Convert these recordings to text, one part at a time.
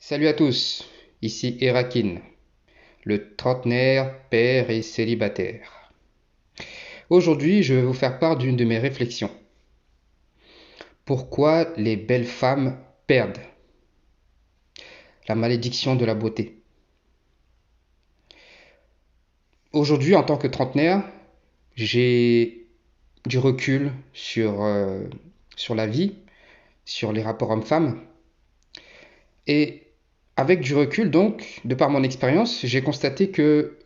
Salut à tous, ici Erakin, le trentenaire, père et célibataire. Aujourd'hui, je vais vous faire part d'une de mes réflexions. Pourquoi les belles femmes perdent? La malédiction de la beauté. Aujourd'hui, en tant que trentenaire, j'ai du recul sur la vie, sur les rapports hommes-femmes. Et avec du recul, donc, de par mon expérience, j'ai constaté que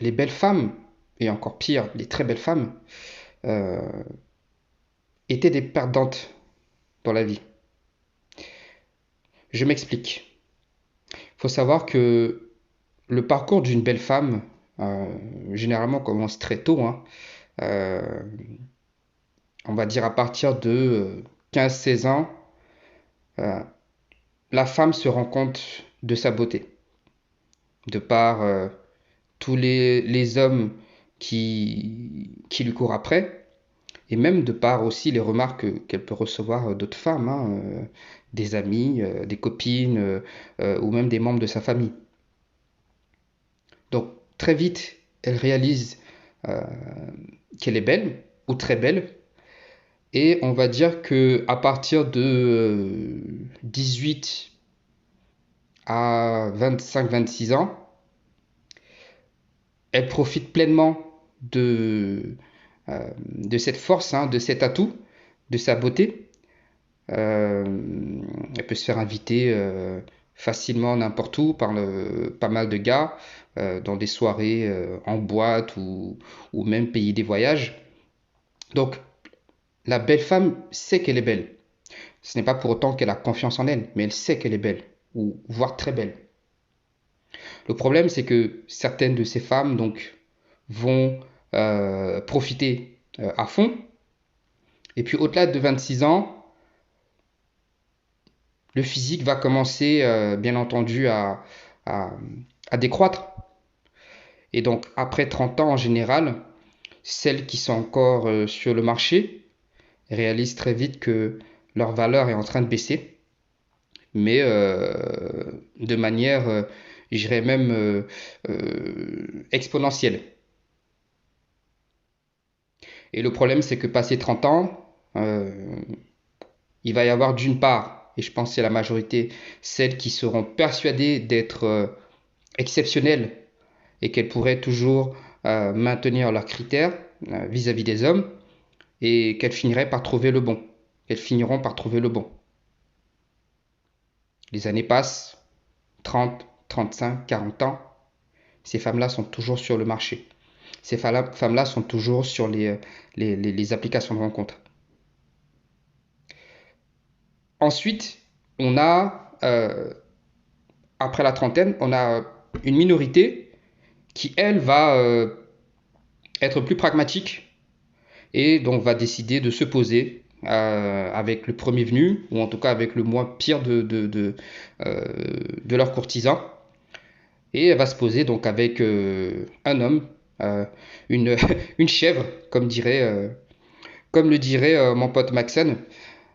les belles femmes, et encore pire, les très belles femmes, euh, étaient des perdantes dans la vie. Je m'explique. Il faut savoir que le parcours d'une belle femme, euh, généralement, commence très tôt, hein. Euh, on va dire à partir de 15-16 ans, euh, la femme se rend compte de sa beauté, de par tous les hommes qui lui courent après, et même de par aussi les remarques qu'elle peut recevoir d'autres femmes, hein, des amis, des copines, ou même des membres de sa famille. Donc très vite, elle réalise euh, qu'elle est belle ou très belle. Et on va dire que à partir de 18 à 25-26 ans, elle profite pleinement de cette force, hein, de cet atout, de sa beauté. Euh, Elle peut se faire inviter facilement n'importe où par pas mal de gars, dans des soirées en boîte ou même payer des voyages. Donc la belle femme sait qu'elle est belle. Ce n'est pas pour autant qu'elle a confiance en elle, mais elle sait qu'elle est belle, ou voire très belle. Le problème, c'est que certaines de ces femmes donc vont profiter à fond. Et puis au-delà de 26 ans, le physique va commencer, bien entendu, à, à décroître. Et donc après 30 ans en général, celles qui sont encore sur le marché réalisent très vite que leur valeur est en train de baisser, mais de manière, je dirais même, exponentielle. Et le problème, c'est que passé 30 ans, il va y avoir d'une part, et je pense que c'est la majorité, celles qui seront persuadées d'être exceptionnelles et qu'elles pourraient toujours maintenir leurs critères vis-à-vis des hommes et qu'elles finiraient par trouver le bon. Elles finiront par trouver le bon. Les années passent, 30, 35, 40 ans, ces femmes-là sont toujours sur le marché. Ces femmes-là sont toujours sur les applications de rencontres. Ensuite, on a, après la trentaine, on a une minorité qui, elle, va être plus pragmatique et donc va décider de se poser avec le premier venu, ou en tout cas avec le moins pire de leurs courtisans. Et elle va se poser donc avec un homme, une, une chèvre, comme le dirait mon pote Maxon.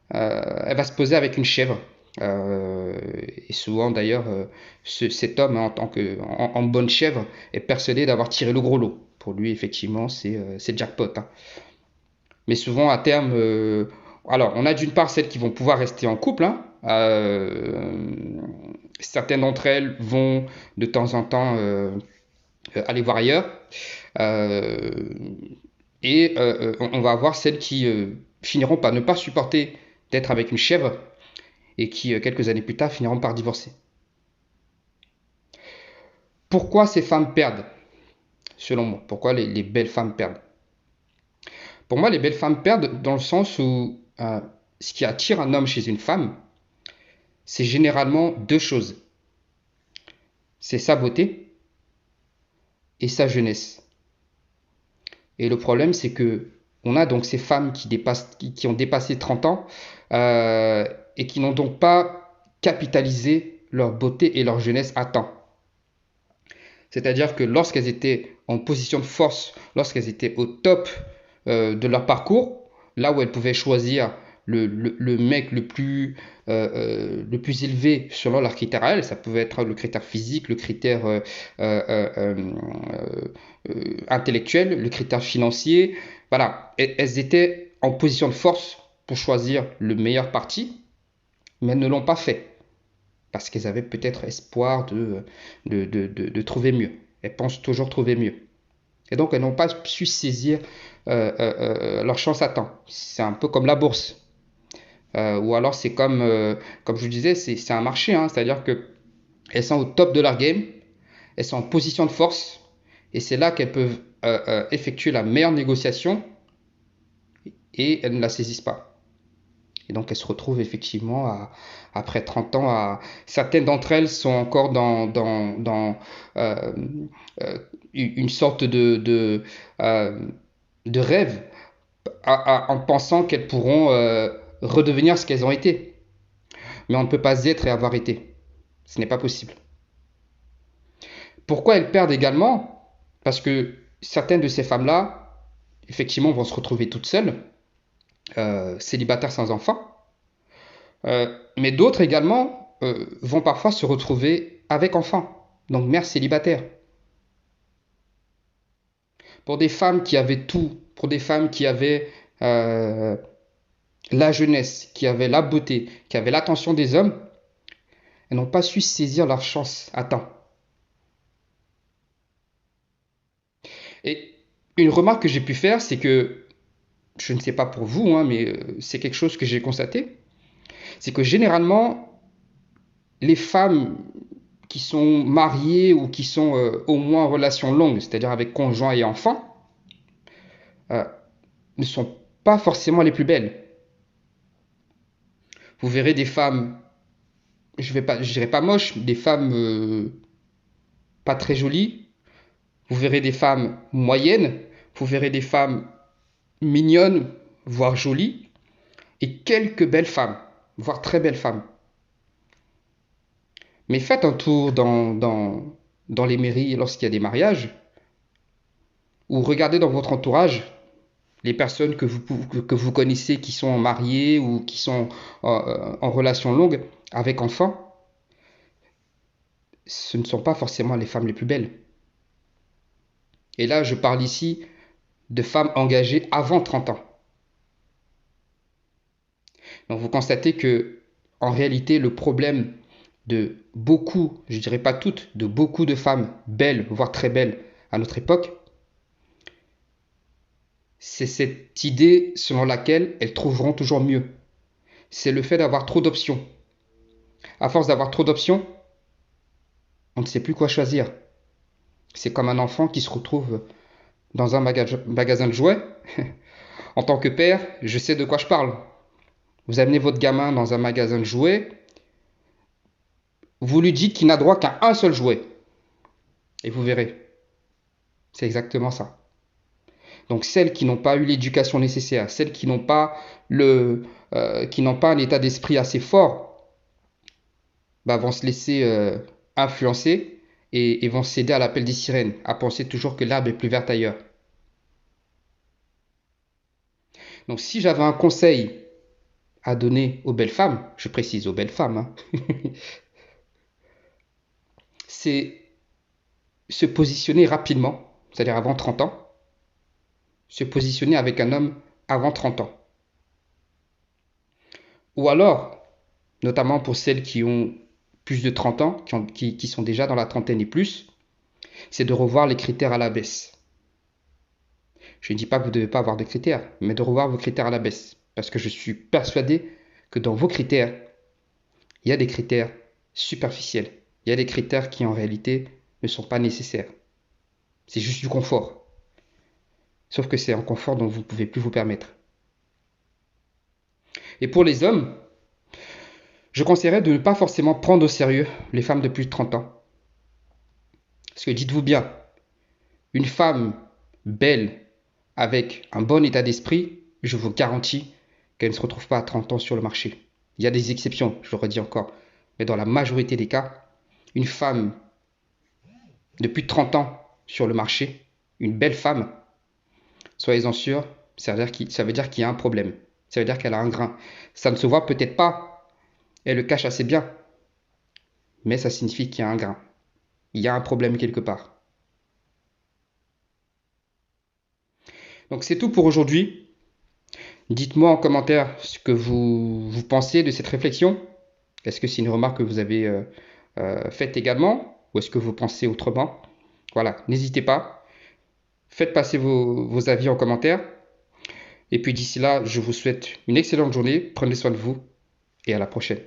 Elle va se poser avec une chèvre. Et souvent d'ailleurs, cet homme, hein, en bonne chèvre, est persuadé d'avoir tiré le gros lot. Pour lui, effectivement, c'est jackpot, hein. Mais souvent, à terme, alors on a d'une part celles qui vont pouvoir rester en couple, hein. Certaines d'entre elles vont de temps en temps aller voir ailleurs. Euh, et on va avoir celles qui finiront par ne pas supporter d'être avec une chèvre et qui, quelques années plus tard, finiront par divorcer. Pourquoi ces femmes perdent, selon moi? Pourquoi les belles femmes perdent? Pour moi, les belles femmes perdent dans le sens où ce qui attire un homme chez une femme, c'est généralement deux choses. C'est sa beauté et sa jeunesse. Et le problème, c'est que on a donc ces femmes qui ont dépassé 30 ans euh, et qui n'ont donc pas capitalisé leur beauté et leur jeunesse à temps. C'est-à-dire que lorsqu'elles étaient en position de force, lorsqu'elles étaient au top de leur parcours, là où elles pouvaient choisir le mec le plus élevé selon leurs critères à elles. Ça pouvait être le critère physique, le critère intellectuel, le critère financier. Voilà, elles étaient en position de force pour choisir le meilleur parti, mais elles ne l'ont pas fait parce qu'elles avaient peut-être espoir de trouver mieux. Elles pensent toujours trouver mieux. Et donc, elles n'ont pas su saisir leur chance à temps. C'est un peu comme la bourse. Ou alors, c'est comme je vous disais, c'est un marché. Hein. C'est-à-dire qu'elles sont au top de leur game, elles sont en position de force, et c'est là qu'elles peuvent effectuer la meilleure négociation, et elles ne la saisissent pas. Et donc, elles se retrouvent effectivement, après 30 ans, certaines d'entre elles sont encore dans euh, une sorte euh, de rêve en pensant qu'elles pourront redevenir ce qu'elles ont été. Mais on ne peut pas être et avoir été. Ce n'est pas possible. Pourquoi elles perdent également? Parce que certaines de ces femmes-là, effectivement, vont se retrouver toutes seules, célibataires sans enfants. Mais d'autres également vont parfois se retrouver avec enfants, donc mères célibataires. Pour des femmes qui avaient tout, pour des femmes qui avaient euh, la jeunesse, qui avaient la beauté, qui avaient l'attention des hommes, elles n'ont pas su saisir leur chance à temps. Et une remarque que j'ai pu faire, c'est que, je ne sais pas pour vous, hein, mais c'est quelque chose que j'ai constaté, c'est que généralement, les femmes qui sont mariées ou qui sont au moins en relation longue, c'est-à-dire avec conjoint et enfant, euh, ne sont pas forcément les plus belles. Vous verrez des femmes, je dirais pas moches, des femmes pas très jolies. Vous verrez des femmes moyennes. Vous verrez des femmes mignonnes, voire jolies, et quelques belles femmes, voire très belles femmes. Mais faites un tour dans les mairies lorsqu'il y a des mariages, ou regardez dans votre entourage les personnes que vous connaissez qui sont mariées ou qui sont en relation longue avec enfants, ce ne sont pas forcément les femmes les plus belles. Et là, je parle ici de femmes engagées avant 30 ans. Donc vous constatez que, en réalité, le problème de beaucoup, je ne dirais pas toutes, de beaucoup de femmes belles, voire très belles à notre époque, c'est cette idée selon laquelle elles trouveront toujours mieux. C'est le fait d'avoir trop d'options. À force d'avoir trop d'options, on ne sait plus quoi choisir. C'est comme un enfant qui se retrouve dans un magasin de jouets. En tant que père, je sais de quoi je parle. Vous amenez votre gamin dans un magasin de jouets, vous lui dites qu'il n'a droit qu'à un seul jouet. Et vous verrez. C'est exactement ça. Donc celles qui n'ont pas eu l'éducation nécessaire, celles qui n'ont pas un état d'esprit assez fort, bah, vont se laisser influencer et vont céder à l'appel des sirènes, à penser toujours que l'herbe est plus verte ailleurs. Donc si j'avais un conseil à donner aux belles femmes, je précise aux belles femmes, hein, c'est se positionner rapidement, c'est-à-dire avant 30 ans, se positionner avec un homme avant 30 ans. Ou alors, notamment pour celles qui ont plus de 30 ans, qui sont déjà dans la trentaine et plus, c'est de revoir les critères à la baisse. Je ne dis pas que vous ne devez pas avoir de critères, mais de revoir vos critères à la baisse. Parce que je suis persuadé que dans vos critères, il y a des critères superficiels. Il y a des critères qui en réalité ne sont pas nécessaires. C'est juste du confort. Sauf que c'est un confort dont vous ne pouvez plus vous permettre. Et pour les hommes, je conseillerais de ne pas forcément prendre au sérieux les femmes de plus de 30 ans. Parce que dites-vous bien, une femme belle, avec un bon état d'esprit, je vous garantis qu'elle ne se retrouve pas à 30 ans sur le marché. Il y a des exceptions, je le redis encore. Mais dans la majorité des cas, une femme de plus de 30 ans sur le marché, une belle femme, soyez-en sûrs, ça veut dire qu'il y a un problème. Ça veut dire qu'elle a un grain. Ça ne se voit peut-être pas, elle le cache assez bien, mais ça signifie qu'il y a un grain. Il y a un problème quelque part. Donc c'est tout pour aujourd'hui. Dites-moi en commentaire ce que vous pensez de cette réflexion. Est-ce que c'est une remarque que vous avez faite également ou est-ce que vous pensez autrement? Voilà, n'hésitez pas. Faites passer vos avis en commentaire. Et puis d'ici là, je vous souhaite une excellente journée. Prenez soin de vous et à la prochaine.